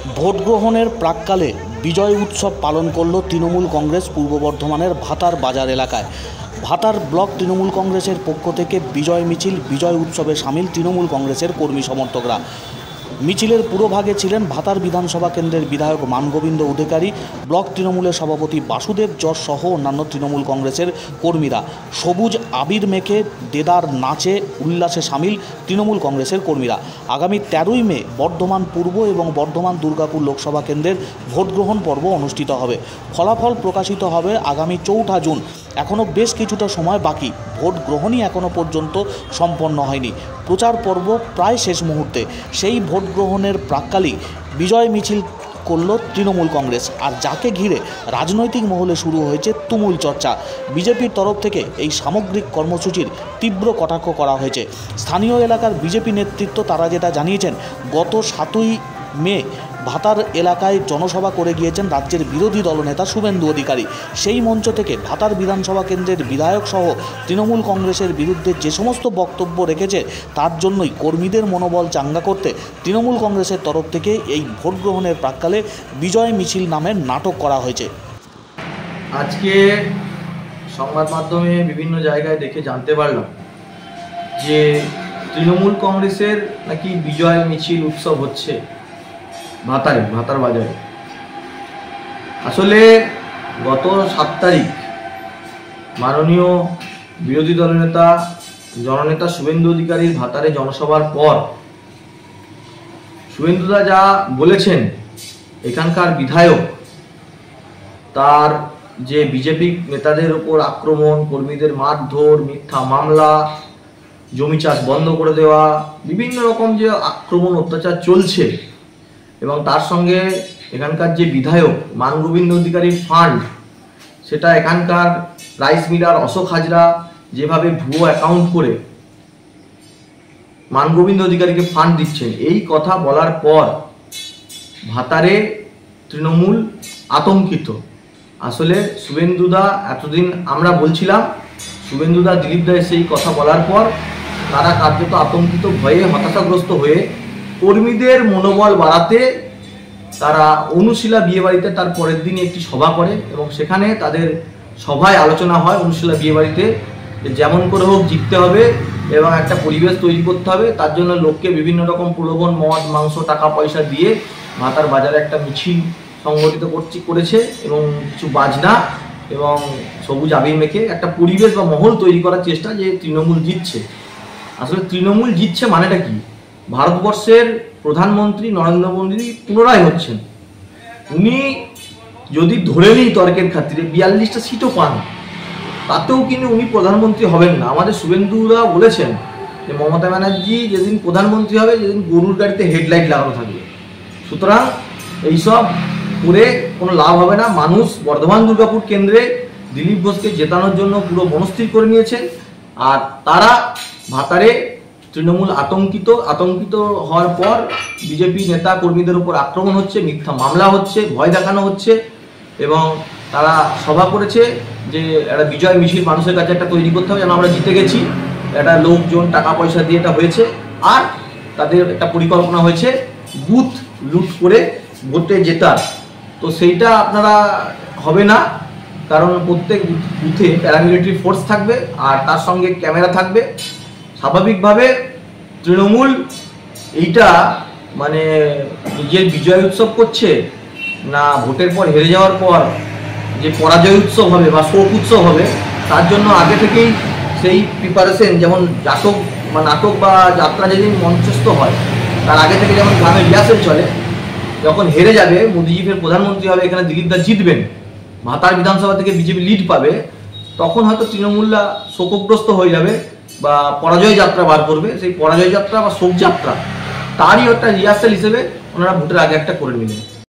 Vote গ্রহণের প্রাক্কালে বিজয় উৎসব পালন করল তৃণমূল কংগ্রেস পূর্ব বর্ধমানের ভাতার বাজার এলাকায়। ভাতার ব্লক তৃণমূল কংগ্রেসের পক্ষ থেকে বিজয় মিছিল, বিজয় উৎসবে সামিল তৃণমূল কংগ্রেসের কর্মী সমর্থকরা। মিছিলের পুরোভাগে ছিলেন ভাতার বিধানসভা কেন্দ্রের বিধায়ক মানগোবিন্দ অধিকারী, ব্লক তৃণমূলের সভাপতি বাসুদেব যশ সহ অন্যান্য তৃণমূল কংগ্রেসের কর্মীরা। সবুজ আবির মেখে দেদার নাচে উল্লাসে সামিল তৃণমূল কংগ্রেসের কর্মীরা। আগামী 13ই মে বর্ধমান পূর্ব এবং বর্ধমান দুর্গাপুর লোকসভা কেন্দ্রের ভোট গ্রহণ পর্ব অনুষ্ঠিত হবে। ফলাফল প্রকাশিত হবে আগামী 4 জুন। এখনও বেশ কিছুটা সময় বাকি। ভোট গ্রহণই এখনও পর্যন্ত সম্পন্ন হয়নি। প্রচার পর্ব প্রায় শেষ মুহূর্তে। সেই ভোট গ্রহণের প্রাক্কালেই বিজয় মিছিল করল তৃণমূল কংগ্রেস, আর যাকে ঘিরে রাজনৈতিক মহলে শুরু হয়েছে তুমুল চর্চা। বিজেপির তরফ থেকে এই সামগ্রিক কর্মসূচির তীব্র কটাক্ষ করা হয়েছে। স্থানীয় এলাকার বিজেপি নেতৃত্ব তারা যেটা জানিয়েছেন, গত 7ই মে ভাতার এলাকায় জনসভা করে গিয়েছেন রাজ্যের বিরোধী দলনেতা শুভেন্দু অধিকারী। সেই মঞ্চ থেকে ভাতার বিধানসভা কেন্দ্রের বিধায়ক সহ তৃণমূল কংগ্রেসের বিরুদ্ধে যে সমস্ত বক্তব্য রেখেছে, তার জন্যই কর্মীদের মনোবল চাঙ্গা করতে তৃণমূল কংগ্রেসের তরফ থেকে এই ভোট গ্রহণের প্রাক্কালে বিজয় মিছিল নামের নাটক করা হয়েছে। আজকে সংবাদ মাধ্যমে বিভিন্ন জায়গায় দেখে জানতে পারলাম যে তৃণমূল কংগ্রেসের নাকি বিজয় মিছিল উৎসব হচ্ছে ভাতার বাজারে। আসলে গত 7 তারিখ মাননীয় বিরোধী দলনেতা জননেতা শুভেন্দু অধিকারীর ভাতারে জনসভার পর শুভেন্দুদা যা বলেছেন, এখানকার বিধায়ক তার যে বিজেপি নেতাদের উপর আক্রমণ, কর্মীদের মারধর, মিথ্যা মামলা, জমি চাষ বন্ধ করে দেওয়া, বিভিন্ন রকম যে আক্রমণ অত্যাচার চলছে, এবং তার সঙ্গে এখানকার যে বিধায়ক মানগোবিন্দ অধিকারীর ফান্ড, সেটা এখানকার রাইস মিলার অশোক হাজরা যেভাবে ভুয়ো অ্যাকাউন্ট করে মানগোবিন্দ অধিকারীকে ফান্ড দিচ্ছেন, এই কথা বলার পর ভাতারে তৃণমূল আতঙ্কিত। আসলে শুভেন্দুদা, এতদিন আমরা বলছিলাম, শুভেন্দুদা দিলীপদা এসে এই কথা বলার পর তারা কার্যত আতঙ্কিত, ভয়ে হতাশাগ্রস্ত হয়ে কর্মীদের মনোবল বাড়াতে তারা অনুশীলা বিয়েবাড়িতে তার পরের দিনই একটি সভা করে, এবং সেখানে তাদের সভায় আলোচনা হয় অনুশীলা বিয়েবাড়িতে যে যেমন করে হোক জিততে হবে এবং একটা পরিবেশ তৈরি করতে হবে। তার জন্য লোককে বিভিন্ন রকম প্রলোভন, মদ, মাংস, টাকা পয়সা দিয়ে ভাতার বাজারে একটা মিছিল সংগঠিত করেছে, এবং কিছু বাজনা এবং সবুজ আবির মেখে একটা পরিবেশ বা মহল তৈরি করার চেষ্টা যে তৃণমূল জিতছে। আসলে তৃণমূল জিতছে মানেটা কি? ভারতবর্ষের প্রধানমন্ত্রী নরেন্দ্র মোদী পুনরায় হচ্ছেন। উনি যদি ধরে নিই তর্কের খাতিরে 42টা সিটও পান, তাতেও কিন্তু উনি প্রধানমন্ত্রী হবেন না। আমাদের শুভেন্দুরা বলেছেন যে মমতা ব্যানার্জি যেদিন প্রধানমন্ত্রী হবে, যেদিন গরুর গাড়িতে হেডলাইট লাগানো থাকবে। সুতরাং এইসব করে কোনো লাভ হবে না। মানুষ বর্ধমান দুর্গাপুর কেন্দ্রে দিলীপ ঘোষকে জেতানোর জন্য পুরো মনস্থির করে নিয়েছেন, আর তারা ভাতারে তৃণমূল আতঙ্কিত হওয়ার পর বিজেপি নেতা কর্মীদের উপর আক্রমণ হচ্ছে, মিথ্যা মামলা হচ্ছে, ভয় দেখানো হচ্ছে, এবং তারা সভা করেছে যে একটা বিজয় মিছিল মানুষের কাছে একটা তৈরি করতে হবে, যেন আমরা জিতে গেছি। একটা লোকজন টাকা পয়সা দিয়ে এটা হয়েছে, আর তাদের একটা পরিকল্পনা হয়েছে বুথ লুট করে ভোটে জেতার। তো সেইটা আপনারা হবে না, কারণ প্রত্যেক বুথে প্যারামিলিটারি ফোর্স থাকবে আর তার সঙ্গে ক্যামেরা থাকবে। স্বাভাবিকভাবে তৃণমূল এইটা মানে নিজের বিজয় উৎসব করছে না ভোটের পর হেরে যাওয়ার পর যে পরাজয় উৎসব হবে বা শোক উৎসব হবে, তার জন্য আগে থেকেই সেই প্রিপারেশন, যেমন নাটক বা যাত্রা যেদিন মঞ্চস্থ হয় তার আগে থেকে যেমন গ্রামে রিহার্সেল চলে, যখন হেরে যাবে, মোদিজি ফের প্রধানমন্ত্রী হবে, এখানে দিলীপদা জিতবেন, ভাতার বিধানসভা থেকে বিজেপি লিড পাবে, তখন হয়তো তৃণমূলরা শোকগ্রস্ত হয়ে যাবে বা পরাজয় যাত্রা বার করবে। সেই পরাজয় যাত্রা বা শোক যাত্রা তারই একটা রিহার্সাল হিসেবে ওনারা ভোটের আগে একটা করে নিলেন।